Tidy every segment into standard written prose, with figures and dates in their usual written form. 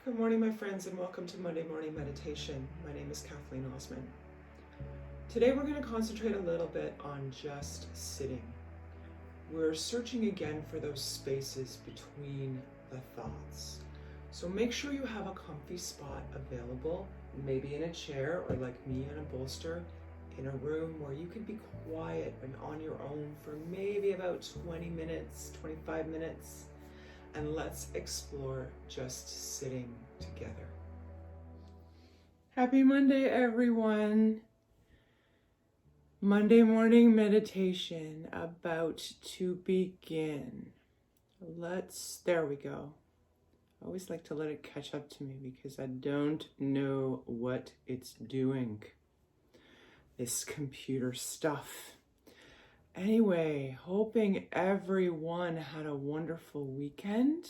Good morning, my friends, and welcome to Monday Morning Meditation. My name is Kathleen Osmond. Today we're going to concentrate a little bit on just sitting. We're searching again for those spaces between the thoughts. So make sure you have a comfy spot available, maybe in a chair or like me in a bolster, in a room where you can be quiet and on your own for maybe about 20 minutes, 25 minutes. And let's explore just sitting together. Happy Monday, everyone. Monday morning meditation about to begin. There we go. I always like to let it catch up to me because I don't know what it's doing. This computer stuff. Anyway, hoping everyone had a wonderful weekend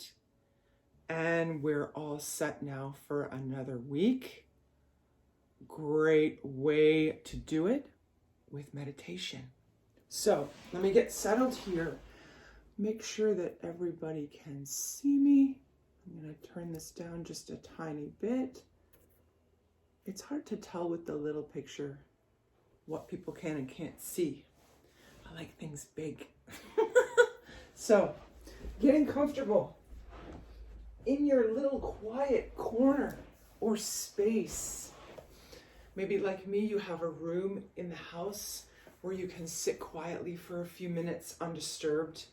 and we're all set now for another week. Great way to do it with meditation. So let me get settled here. Make sure that everybody can see me. I'm going to turn this down just a tiny bit. It's hard to tell with the little picture what people can and can't see. I like things big. So, getting comfortable in your little quiet corner or space. Maybe like me, you have a room in the house where you can sit quietly for a few minutes undisturbed.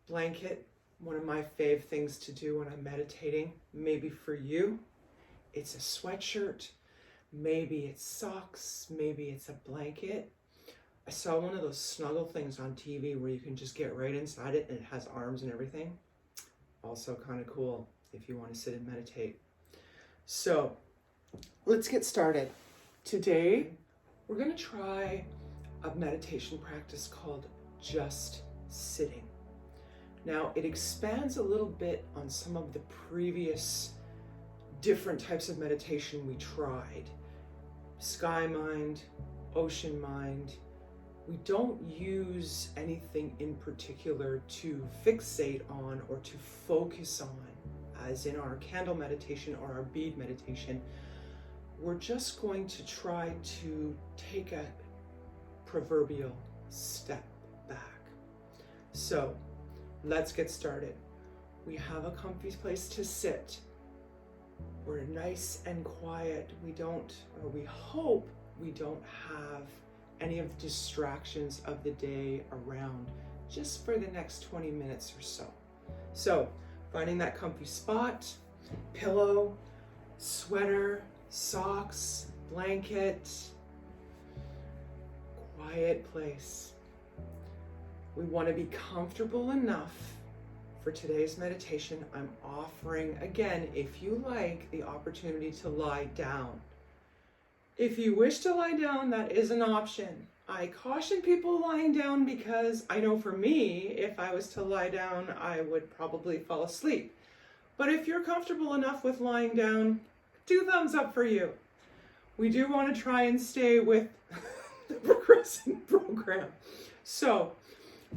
Blanket, one of my fave things to do when I'm meditating. Maybe for you, it's a sweatshirt. Maybe it's socks. Maybe it's a blanket. I saw one of those snuggle things on TV where you can just get right inside it and it has arms and everything. Also kind of cool if you want to sit and meditate. So let's get started. Today, we're going to try a meditation practice called just sitting. Now, it expands a little bit on some of the previous different types of meditation we tried. Sky mind, ocean mind. We don't use anything in particular to fixate on or to focus on, as in our candle meditation or our bead meditation. We're just going to try to take a proverbial step back. So let's get started. We have a comfy place to sit. We're nice and quiet. We hope we don't have any of the distractions of the day around just for the next 20 minutes or so. So finding that comfy spot, pillow, sweater, socks, blanket, quiet place. We want to be comfortable enough for today's meditation. I'm offering, again, if you like, the opportunity to lie down. If you wish to lie down, that is an option. I caution people lying down because I know for me, if I was to lie down, I would probably fall asleep. But if you're comfortable enough with lying down, 2 thumbs up for you. We do want to try and stay with the progressing program. So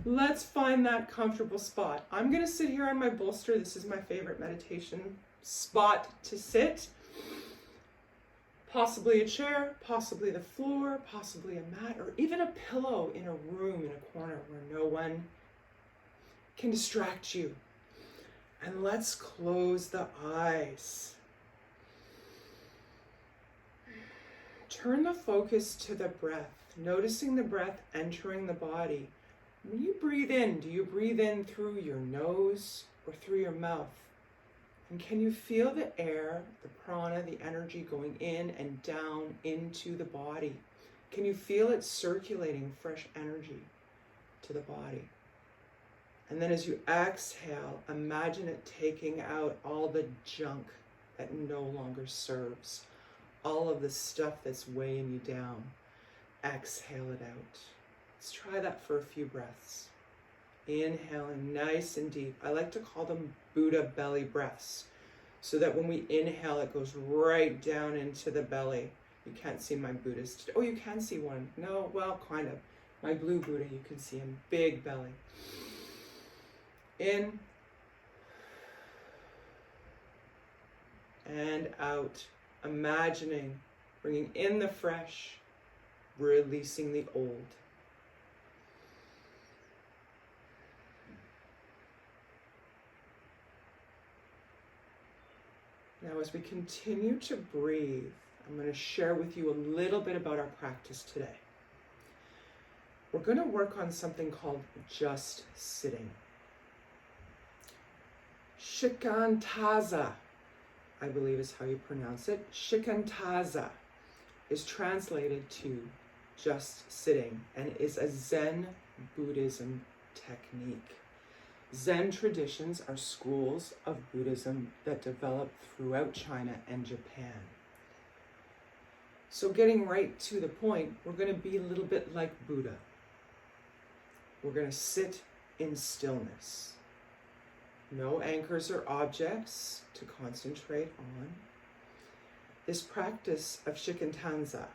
let's find that comfortable spot. I'm going to sit here on my bolster. This is my favorite meditation spot to sit. Possibly a chair, possibly the floor, possibly a mat, or even a pillow in a room in a corner where no one can distract you. And let's close the eyes. Turn the focus to the breath, noticing the breath entering the body. When you breathe in, do you breathe in through your nose or through your mouth? And can you feel the air, the prana, the energy going in and down into the body? Can you feel it circulating fresh energy to the body? And then as you exhale, imagine it taking out all the junk that no longer serves, all of the stuff that's weighing you down. Exhale it out. Let's try that for a few breaths. Inhaling nice and deep. I like to call them Buddha belly breaths, so that when we inhale, it goes right down into the belly. You can't see my Buddhist. Oh, you can see one. No, well, kind of. My blue Buddha, you can see him. Big belly. In. and out. Imagining, bringing in the fresh, releasing the old. Now, as we continue to breathe, I'm going to share with you a little bit about our practice today. We're going to work on something called just sitting. Shikantaza, I believe is how you pronounce it. Shikantaza is translated to just sitting and is a Zen Buddhism technique. Zen traditions are schools of Buddhism that developed throughout China and Japan. So getting right to the point, we're going to be a little bit like Buddha. We're going to sit in stillness. No anchors or objects to concentrate on. This practice of shikantaza,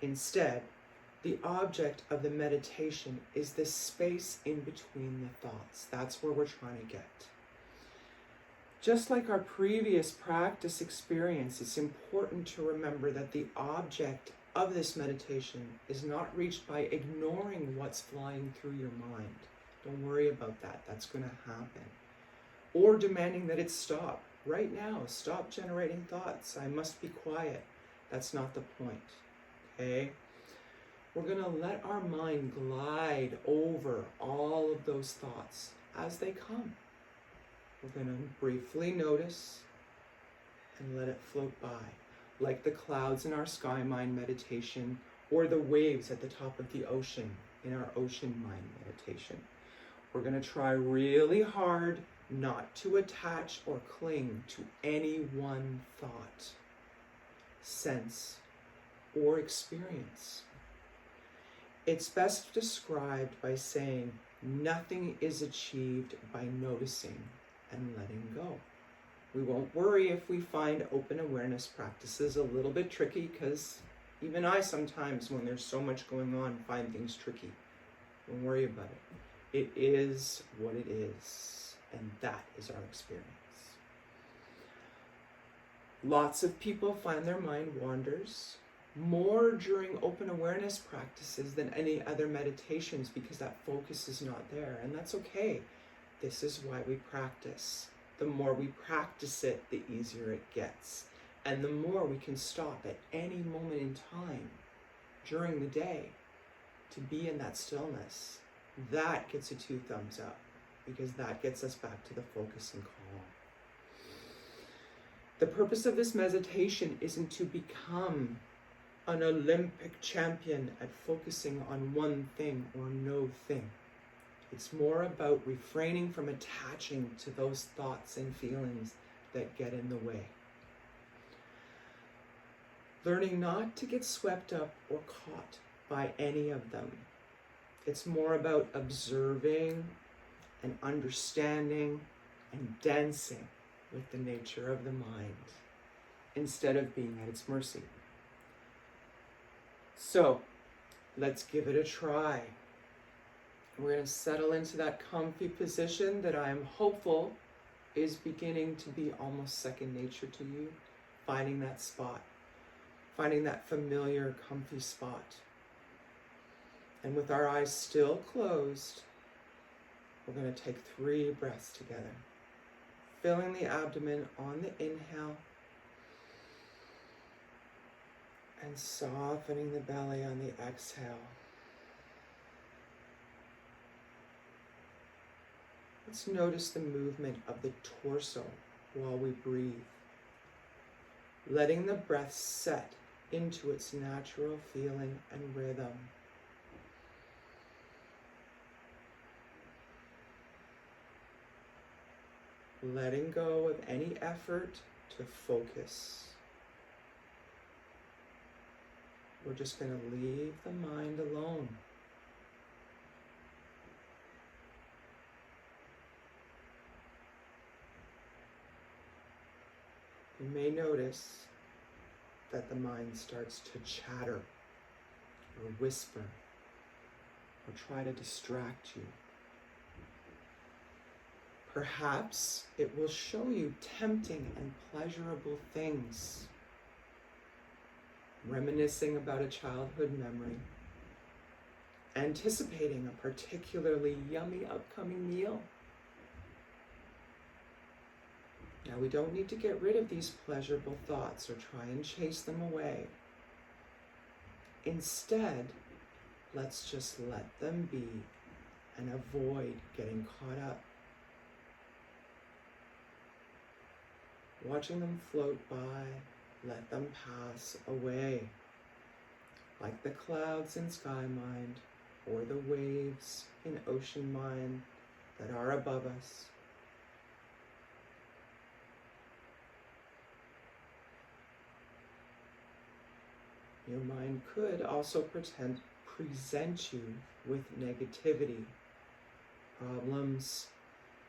instead, the object of the meditation is this space in between the thoughts. That's where we're trying to get. Just like our previous practice experience, it's important to remember that the object of this meditation is not reached by ignoring what's flying through your mind. Don't worry about that. That's going to happen. Or demanding that it stop. Right now, stop generating thoughts. I must be quiet. That's not the point. Okay? We're going to let our mind glide over all of those thoughts as they come. We're going to briefly notice and let it float by, like the clouds in our sky mind meditation or the waves at the top of the ocean in our ocean mind meditation. We're going to try really hard not to attach or cling to any one thought, sense, or experience. It's best described by saying nothing is achieved by noticing and letting go. We won't worry if we find open awareness practices a little bit tricky, because even I sometimes, when there's so much going on, find things tricky. Don't worry about it. It is what it is, and that is our experience. Lots of people find their mind wanders more during open awareness practices than any other meditations because that focus is not there, and that's okay. This is why we practice. The more we practice it, the easier it gets. And the more we can stop at any moment in time during the day to be in that stillness. That gets a 2 thumbs up, because that gets us back to the focus and calm. The purpose of this meditation isn't to become an Olympic champion at focusing on one thing or no thing. It's more about refraining from attaching to those thoughts and feelings that get in the way. Learning not to get swept up or caught by any of them. It's more about observing and understanding and dancing with the nature of the mind instead of being at its mercy. So, let's give it a try. We're going to settle into that comfy position that I am hopeful is beginning to be almost second nature to you. Finding that spot, finding that familiar, comfy spot. And with our eyes still closed, we're going to take 3 breaths together. Filling the abdomen on the inhale and softening the belly on the exhale. Let's notice the movement of the torso while we breathe, letting the breath set into its natural feeling and rhythm. Letting go of any effort to focus. We're just going to leave the mind alone. You may notice that the mind starts to chatter or whisper or try to distract you. Perhaps it will show you tempting and pleasurable things, reminiscing about a childhood memory, anticipating a particularly yummy upcoming meal. Now, we don't need to get rid of these pleasurable thoughts or try and chase them away. Instead, let's just let them be and avoid getting caught up. Watching them float by, let them pass away, like the clouds in sky mind or the waves in ocean mind that are above us. Your mind could also present you with negativity, problems,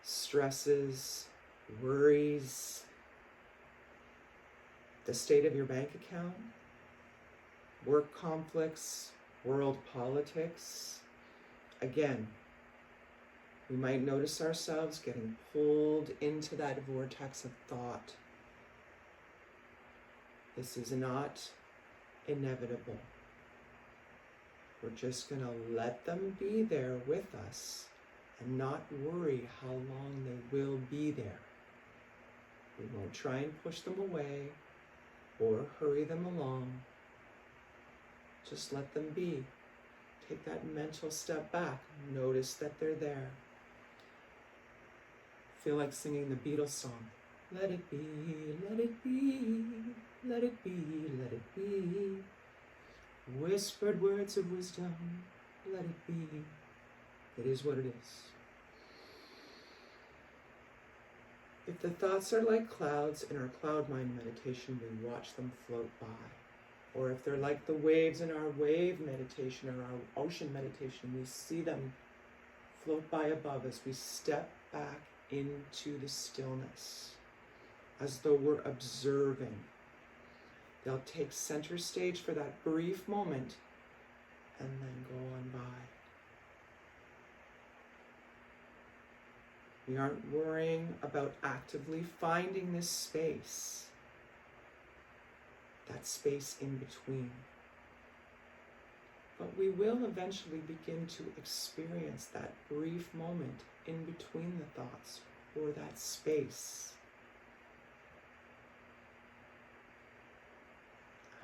stresses, worries, the state of your bank account, work conflicts, world politics. Again, we might notice ourselves getting pulled into that vortex of thought. This is not inevitable. We're just going to let them be there with us and not worry how long they will be there. We won't try and push them away or hurry them along. Just let them be. Take that mental step back. Notice that they're there. Feel like singing the Beatles song. Let it be, let it be, let it be, let it be. Whispered words of wisdom, let it be. It is what it is. If the thoughts are like clouds in our cloud mind meditation, we watch them float by. Or if they're like the waves in our wave meditation or our ocean meditation, we see them float by above us. We step back into the stillness as though we're observing. They'll take center stage for that brief moment and then go on by. We aren't worrying about actively finding this space, that space in between. But we will eventually begin to experience that brief moment in between the thoughts, or that space.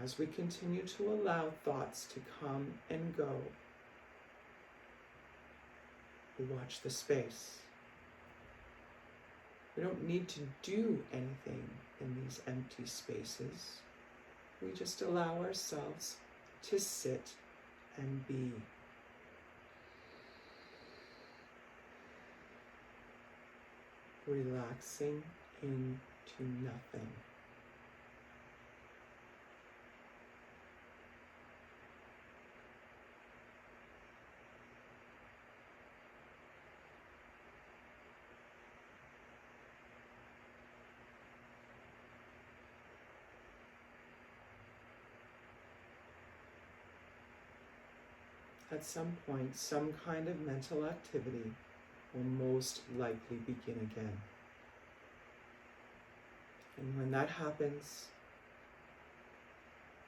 As we continue to allow thoughts to come and go, we watch the space. We don't need to do anything in these empty spaces. We just allow ourselves to sit and be. Relaxing into nothing. At some point, some kind of mental activity will most likely begin again. And when that happens,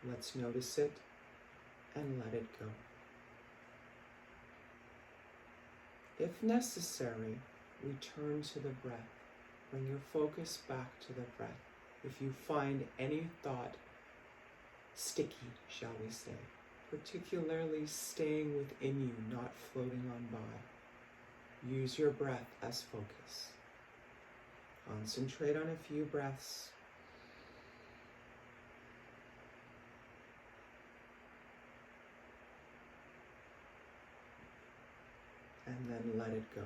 let's notice it and let it go. If necessary, return to the breath. Bring your focus back to the breath. If you find any thought sticky, shall we say, particularly staying within you, not floating on by, use your breath as focus. Concentrate on a few breaths. And then let it go.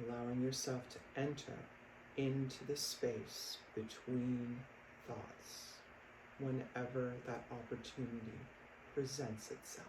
Allowing yourself to enter into the space between thoughts whenever that opportunity presents itself.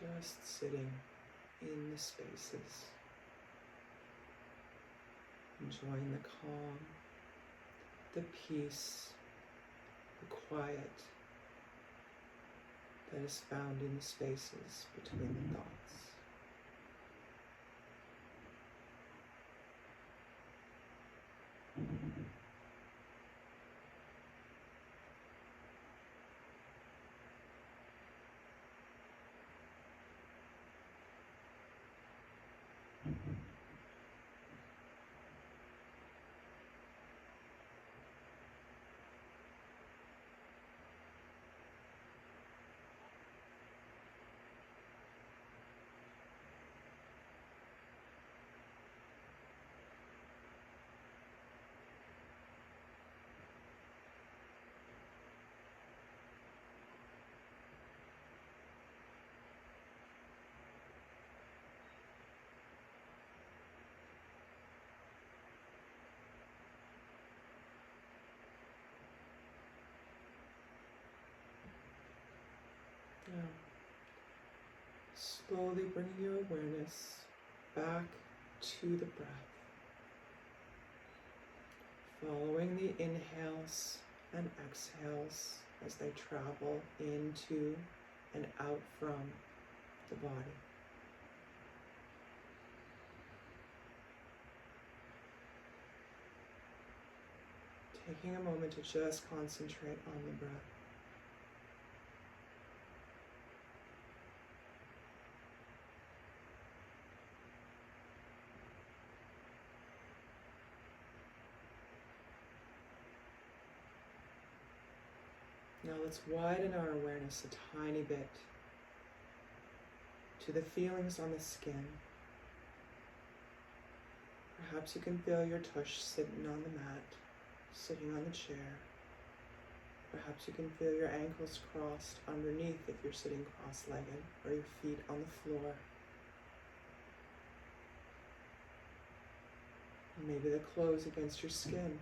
Just sitting in the spaces, enjoying the calm, the peace, the quiet that is found in the spaces between the thoughts. Now, slowly bringing your awareness back to the breath, following the inhales and exhales as they travel into and out from the body. Taking a moment to just concentrate on the breath. Now let's widen our awareness a tiny bit to the feelings on the skin. Perhaps you can feel your tush sitting on the mat, sitting on the chair. Perhaps you can feel your ankles crossed underneath if you're sitting cross-legged, or your feet on the floor. Maybe the clothes against your skin.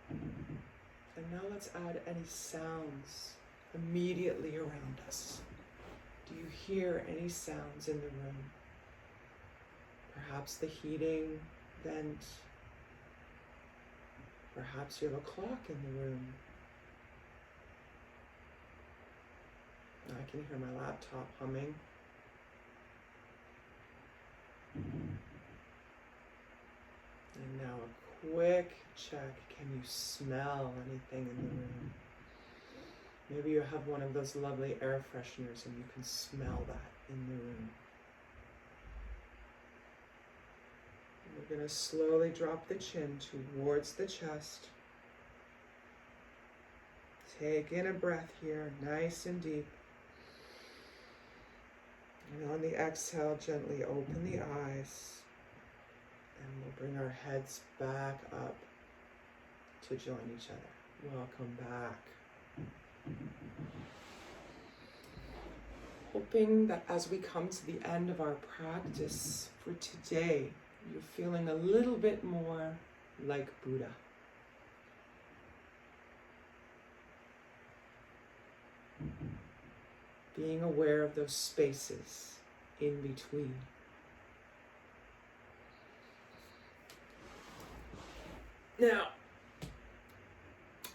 And now let's add any sounds immediately around us. Do you hear any sounds in the room? Perhaps the heating vent. Perhaps you have a clock in the room. I can hear my laptop humming. And now a quick check. Can you smell anything in the room? Maybe you have one of those lovely air fresheners and you can smell that in the room. And we're going to slowly drop the chin towards the chest. Take in a breath here, nice and deep. And on the exhale, gently open the eyes. And we'll bring our heads back up to join each other. Welcome back. Hoping that as we come to the end of our practice for today, you're feeling a little bit more like Buddha. Being aware of those spaces in between. Now,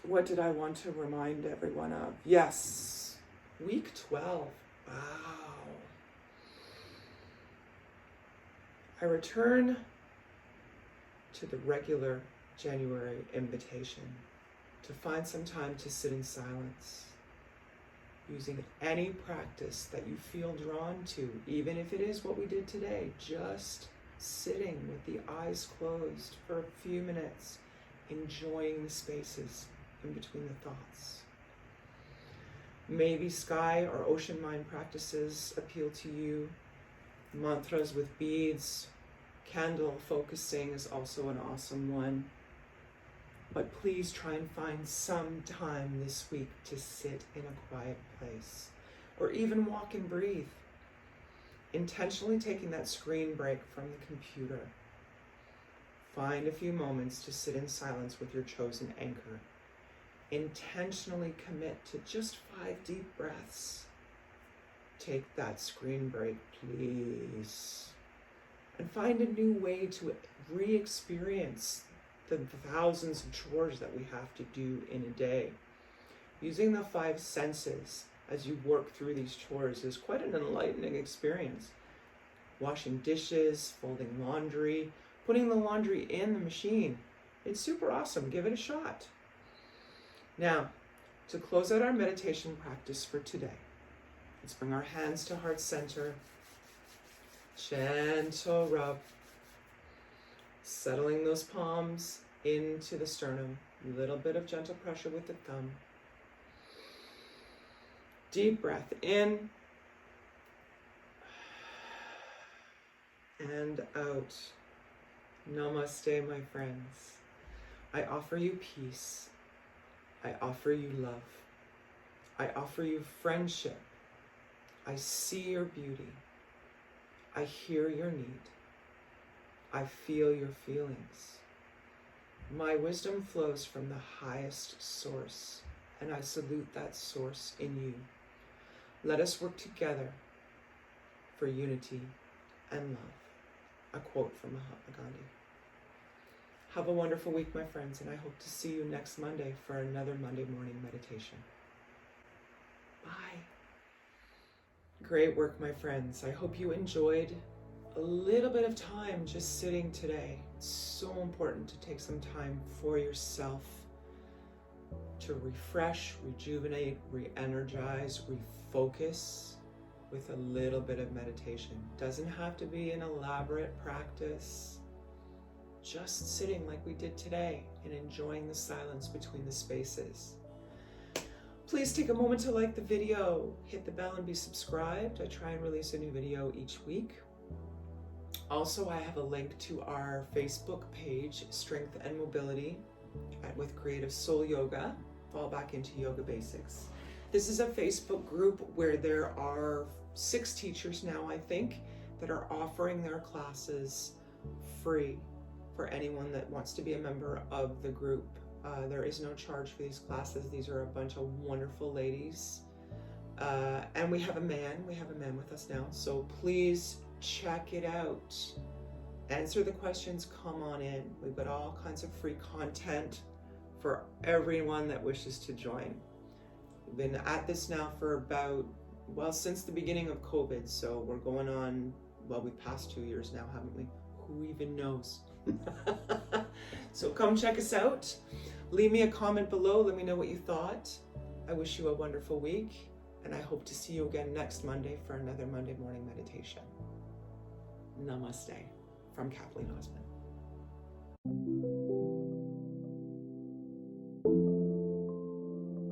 what did I want to remind everyone of? Yes, week 12. Wow. I return to the regular January invitation to find some time to sit in silence, using any practice that you feel drawn to, even if it is what we did today, just sitting with the eyes closed for a few minutes, enjoying the spaces in between the thoughts. Maybe sky or ocean mind practices appeal to you. Mantras with beads, candle focusing is also an awesome one. But please try and find some time this week to sit in a quiet place, or even walk and breathe. Intentionally taking that screen break from the computer. Find a few moments to sit in silence with your chosen anchor. intentionally commit to just 5 deep breaths. Take that screen break, please. And find a new way to re-experience the thousands of chores that we have to do in a day. Using the 5 senses as you work through these chores is quite an enlightening experience. Washing dishes, folding laundry, putting the laundry in the machine. It's super awesome. Give it a shot. Now, to close out our meditation practice for today, let's bring our hands to heart center. Gentle rub. Settling those palms into the sternum. A little bit of gentle pressure with the thumb. Deep breath in and out. Namaste, my friends. I offer you peace. I offer you love. I offer you friendship. I see your beauty. I hear your need. I feel your feelings. My wisdom flows from the highest source, and I salute that source in you. Let us work together for unity and love. A quote from Mahatma Gandhi. Have a wonderful week, my friends, and I hope to see you next Monday for another Monday morning meditation. Bye. Great work, my friends. I hope you enjoyed a little bit of time just sitting today. It's so important to take some time for yourself to refresh, rejuvenate, re-energize, refocus with a little bit of meditation. Doesn't have to be an elaborate practice. Just sitting like we did today and enjoying the silence between the spaces. Please take a moment to like the video, hit the bell and be subscribed. I try and release a new video each week. Also, I have a link to our Facebook page, Strength and Mobility with Creative Soul Yoga. Fall back into yoga basics. This is a Facebook group where there are 6 teachers now, I think, that are offering their classes free for anyone that wants to be a member of the group. There is no charge for these classes. These are a bunch of wonderful ladies. And we have a man with us now. So please check it out. Answer the questions, come on in. We've got all kinds of free content for everyone that wishes to join. We've been at this now for about, since the beginning of COVID. So we're going on, we passed 2 years now, haven't we? Who even knows? So come check us out. Leave me a comment below. Let me know what you thought. I wish you a wonderful week, and I hope to see you again next Monday for another Monday morning meditation. Namaste from Kathleen Osmond.